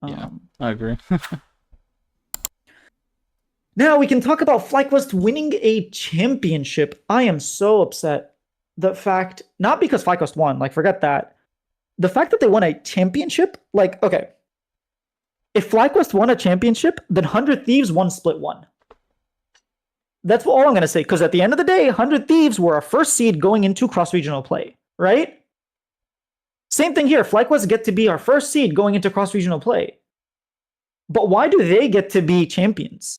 Yeah, Um, I agree. Now we can talk about FlyQuest winning a championship. I am so upset. The fact, not because FlyQuest won, like forget that. The fact that they won a championship, like, okay, if FlyQuest won a championship, then 100 Thieves won Split 1. That's all I'm going to say, because at the end of the day, 100 Thieves were our first seed going into cross-regional play, right? Same thing here. FlyQuest get to be our first seed going into cross-regional play. But why do they get to be champions?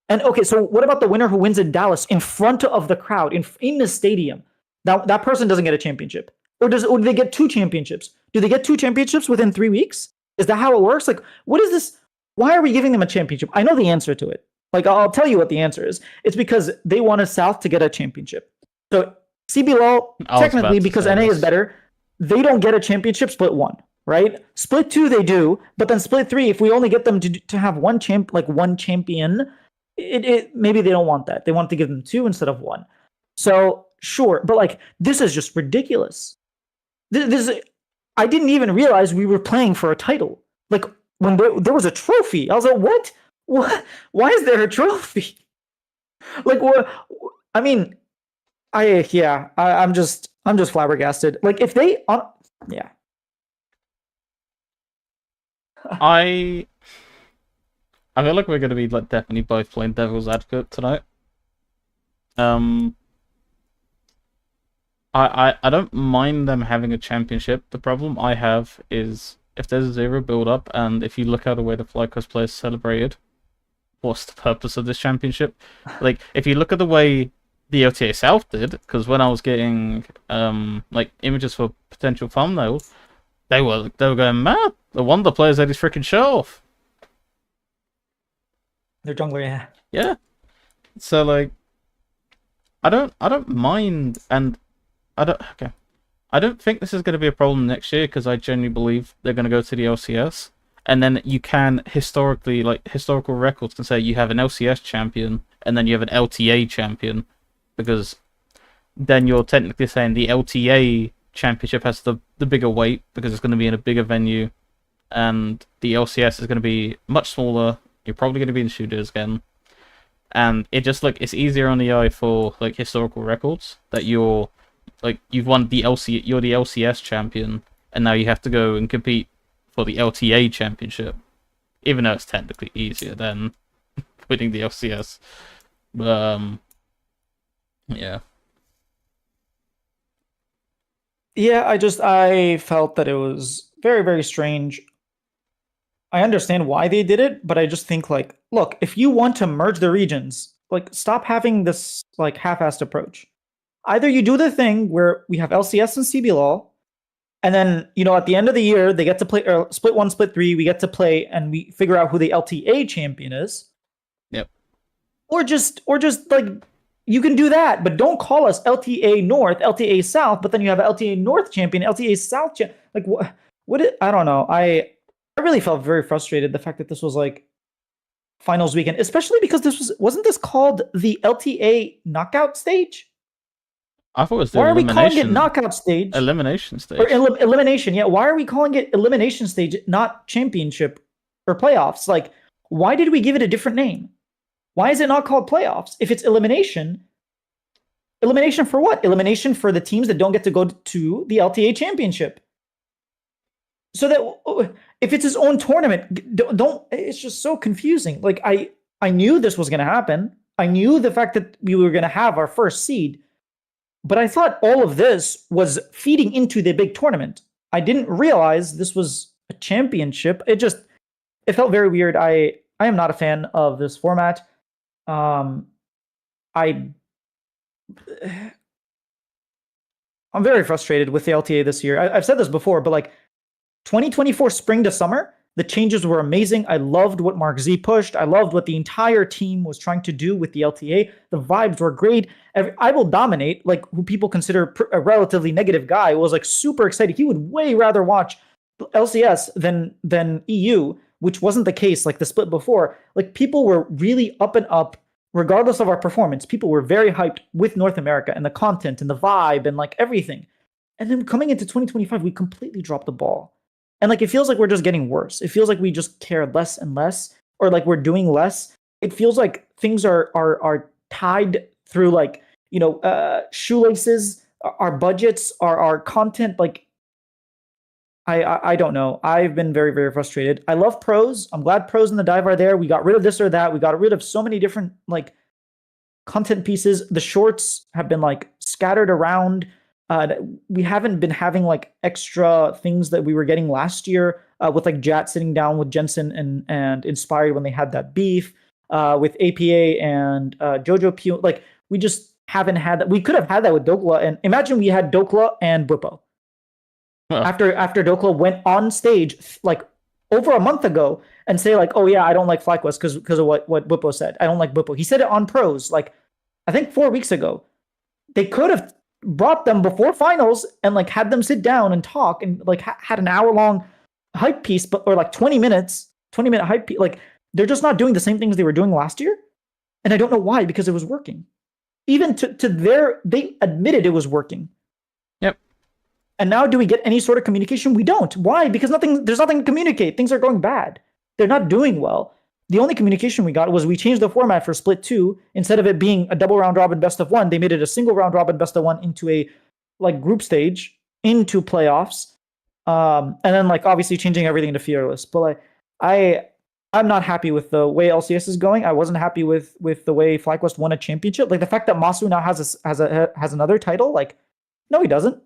And okay, so what about the winner who wins in Dallas in front of the crowd, in the stadium? That person doesn't get a championship. Or do they get two championships? Do they get two championships within 3 weeks? Is that how it works? Like, what is this? Why are we giving them a championship? I know the answer to it. Like, I'll tell you what the answer is. It's because they wanted South to get a championship. So CBLOL, I was technically, about to because say NA is this. better, they don't get a championship split 1, right? Split 2 they do, but then split 3, if we only get them to have one champion, it maybe they don't want that. They want to give them 2 instead of 1. So sure, but like this is just ridiculous. This is, I didn't even realize we were playing for a title. Like when there was a trophy, I was like, what? What? Why is there a trophy? Like what? I mean, I'm just flabbergasted. Like if they, yeah, I I feel like we're gonna be like definitely both playing devil's advocate tonight. Um, I don't mind them having a championship. The problem I have is if there's a zero build up, and if you look at the way the FlyQuest players celebrated, what's the purpose of this championship? Like, if you look at the way the LTA South did, because when I was getting like images for potential thumbnail, they were going mad. The Wonder players had his freaking show off. they're jungler, yeah. Yeah. So like, I don't mind, and I don't okay. I don't think this is going to be a problem next year because I genuinely believe they're going to go to the LCS, and then you can historically, like historical records can say you have an LCS champion and then you have an LTA champion, because then you're technically saying the LTA championship has the bigger weight because it's going to be in a bigger venue, and the LCS is going to be much smaller. You're probably going to be in shooters again, and it just like it's easier on the eye for like historical records that you've won you're the LCS champion, and now you have to go and compete for the LTA championship, even though it's technically easier than winning the LCS. Um, yeah, Yeah, I felt that it was very, very strange. I understand why they did it, but I just think like, look, if you want to merge the regions, like stop having this like half-assed approach. Either you do the thing where we have LCS and CBLOL, and then at the end of the year they get to play split 1, split 3. We get to play and we figure out who the LTA champion is, yep. or just like you can do that, but don't call us LTA North, LTA South. But then you have LTA North champion, LTA South champion. Like what? I don't know. I really felt very frustrated the fact that this was like finals weekend, especially because wasn't this called the LTA knockout stage? I thought it was the Why are we calling it knockout stage elimination or stage. elimination? Yeah, why are we calling it elimination stage, not championship or playoffs? Like, why did we give it a different name? Why is it not called playoffs? If it's elimination, elimination for what? Elimination for the teams that don't get to go to the LTA championship. So that if it's his own tournament, don't. It's just so confusing. Like I knew this was going to happen. I knew the fact that we were going to have our first seed, but I thought all of this was feeding into the big tournament. I didn't realize this was a championship. It felt very weird. I am not a fan of this format. I I'm very frustrated with the LTA this year. I've said this before, but like 2024 spring to summer, the changes were amazing. I loved what Mark Z pushed. I loved what the entire team was trying to do with the LTA. The vibes were great. I Will Dominate, like who people consider a relatively negative guy, was like super excited. He would way rather watch LCS than EU, which wasn't the case like the split before. Like people were really up and up regardless of our performance. People were very hyped with North America and the content and the vibe and like everything. And then coming into 2025, we completely dropped the ball. And like it feels like we're just getting worse. It feels like we just care less and less, or like we're doing less. It feels like things are tied through like shoelaces, our budgets, our content. Like I don't know. I've been very, very frustrated. I love pros. I'm glad pros and the dive are there. We got rid of this or that. We got rid of so many different like content pieces. The shorts have been like scattered around. We haven't been having like extra things that we were getting last year with like Jat sitting down with Jensen and Inspired when they had that beef with APA and Jojo Pugh. Like we just haven't had that. We could have had that with Dokla, and imagine we had Dokla and Bwipo. Well, After Dokla went on stage like over a month ago and say like, oh yeah, I don't like FlyQuest because of what Bwipo said. I don't like Bwipo. He said it on pros like I think 4 weeks ago. They could have brought them before finals and like had them sit down and talk and like had an hour long hype piece, but or like 20-minute hype piece. Like they're just not doing the same things they were doing last year, and I don't know why, because it was working. Even to their, they admitted it was working. yep. And now do we get any sort of communication? We don't. Why? Because there's nothing to communicate. Things are going bad. They're not doing well. The only communication we got was we changed the format for Split 2. Instead of it being a double round robin best of one, they made it a single round robin best of one into a like group stage, into playoffs. And then like obviously changing everything to fearless. But like I'm not happy with the way LCS is going. I wasn't happy with the way FlyQuest won a championship. Like the fact that Masu now has another title. Like, no, he doesn't.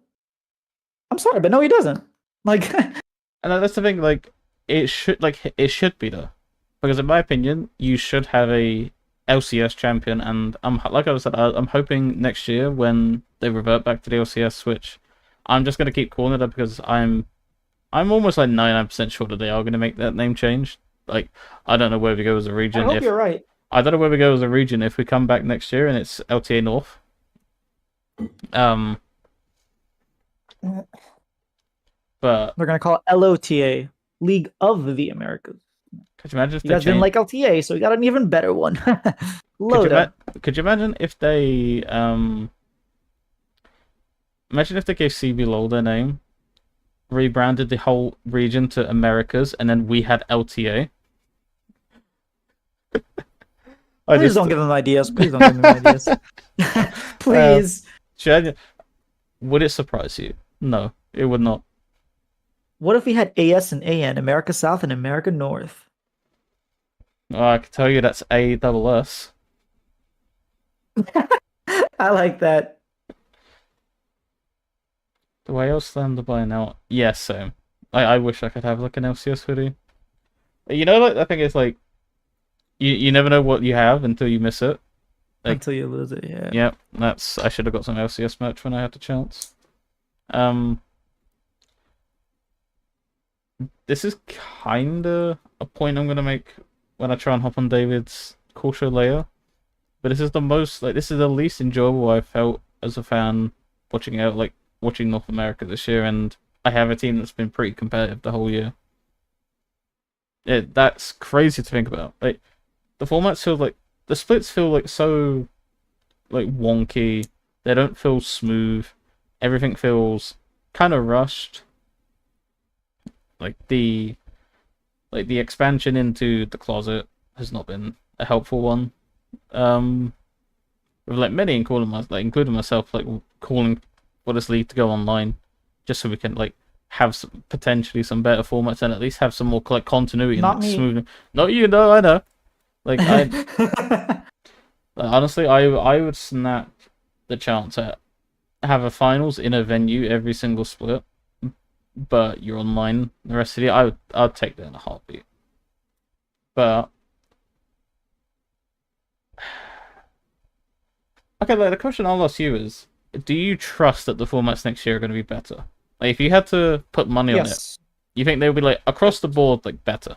I'm sorry, but no, he doesn't. Like, And that's the thing. Like, it should be though, because in my opinion, you should have a LCS champion. And like I said, I'm hoping next year when they revert back to the LCS switch, I'm just gonna keep calling it up because I'm almost like 99% sure that they are gonna make that name change. Like, I don't know where we go as a region. I hope you're right. I don't know where we go as a region if we come back next year and it's LTA North. But They're gonna call it LOTA, League of the Americas. could you imagine if You they guys didn't like LTA, so we got an even better one. Loda. Could you imagine if they imagine if they gave CB LOL their name, rebranded the whole region to Americas, and then we had LTA? Please don't give them ideas. Please don't give them ideas. Please. Would it surprise you? No, it would not. What if we had AS and AN, America South and America North? Oh, I can tell you that's ASS. I like that. The way else stand by now? Yes, same. I wish I could have like an LCS hoodie. You know, like I think it's like you never know what you have until you miss it. Like, Until you lose it, yeah. Yeah, I should have got some LCS merch when I had the chance. This is kinda a point I'm gonna make when I try and hop on David's call show layer. But this is the least enjoyable I've felt as a fan watching North America this year, and I have a team that's been pretty competitive the whole year. That's crazy to think about. Like, the formats feel like the splits feel like so like wonky. They don't feel smooth. Everything feels kind of rushed. Like the expansion into the closet has not been a helpful one. With like many including myself, like calling for this league to go online, just so we can like have potentially some better formats and at least have some more like continuity and smoothing. Not you, no, I know. Like honestly, I would snap the chance at have a finals in a venue every single split, but you're online the rest of the year. I'd take that in a heartbeat. But okay, like the question I'll ask you is, do you trust that the formats next year are going to be better? Like, if you had to put money on it, you think they'll be like across the board like better?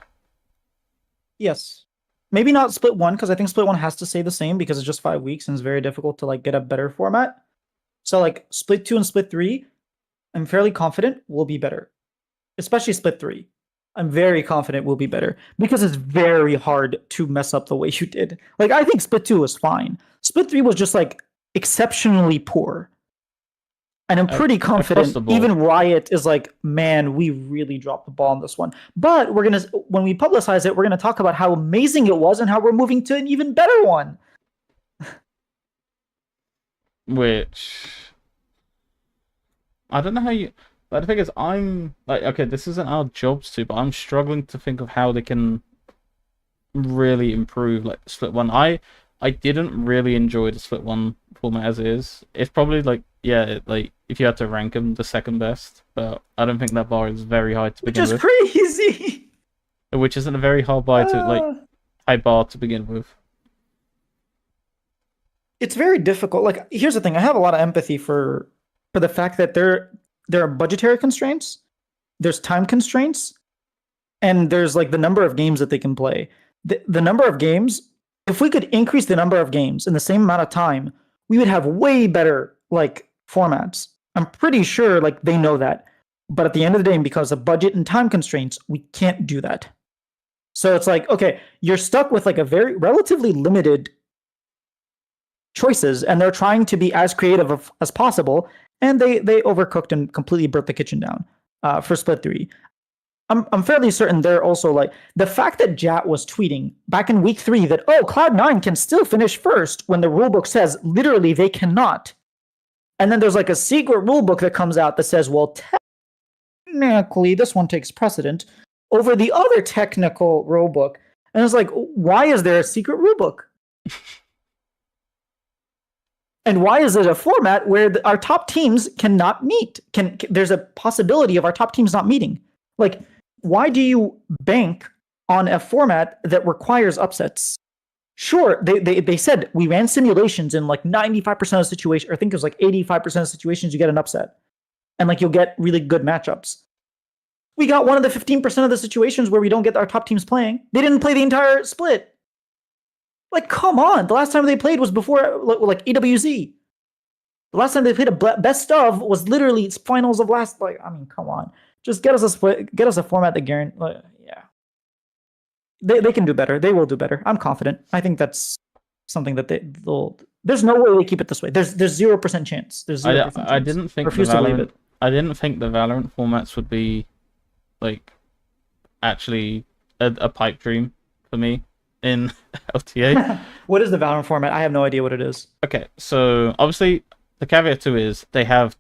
Yes. Maybe not split one, because I think split one has to stay the same because it's just 5 weeks and it's very difficult to like get a better format. So like split 2 and split 3, I'm fairly confident will be better. Especially split 3. I'm very confident will be better because it's very hard to mess up the way you did. Like, I think split 2 was fine. Split 3 was just like exceptionally poor. And I'm pretty across confident the board. even Riot is like, man, we really dropped the ball on this one. But when we publicize it, we're gonna talk about how amazing it was and how we're moving to an even better one. Which I don't know how you. But the thing is, I'm like, okay, this isn't our jobs to, but I'm struggling to think of how they can really improve like split one. I didn't really enjoy the split one format as it is. It's probably like, yeah, like if you had to rank them, the second best, but I don't think that bar is very high to Which begin is with. crazy. Which isn't a very hard bar to like high bar to begin with. It's very difficult. Like, here's the thing: I have a lot of empathy for the fact that there are budgetary constraints, there's time constraints, and there's like the number of games that they can play. The number of games, if we could increase the number of games in the same amount of time, we would have way better like formats. I'm pretty sure like they know that. But at the end of the day, because of budget and time constraints, we can't do that. So it's like, okay, you're stuck with like a very relatively limited choices, and they're trying to be as creative as possible, and they overcooked and completely burnt the kitchen down for Split 3. I'm fairly certain they're also like the fact that Jat was tweeting back in week 3 that Cloud9 can still finish first when the rulebook says literally they cannot, and then there's like a secret rulebook that comes out that says, well, technically this one takes precedent over the other technical rulebook, and it's like, why is there a secret rulebook? And why is it a format where our top teams cannot meet? There's a possibility of our top teams not meeting. Like, why do you bank on a format that requires upsets? Sure, they said we ran simulations in like 95% of situations, or I think it was like 85% of situations you get an upset. And like you'll get really good matchups. We got one of the 15% of the situations where we don't get our top teams playing. They didn't play the entire split. Like, come on. The last time they played was before, like, AWZ. The last time they played a best of was literally finals of last, like, I mean, come on. Just get us a split, get us a format that guarantees, yeah. They can do better. They will do better. I'm confident. I think that's something that they'll, there's no way they keep it this way. There's 0% chance. There's 0% chance. I didn't think refuse to believe it. I didn't think the Valorant formats would be, like, actually a pipe dream for me in LTA. What is the Valorant format? I have no idea what it is. Okay, so obviously the caveat to is they have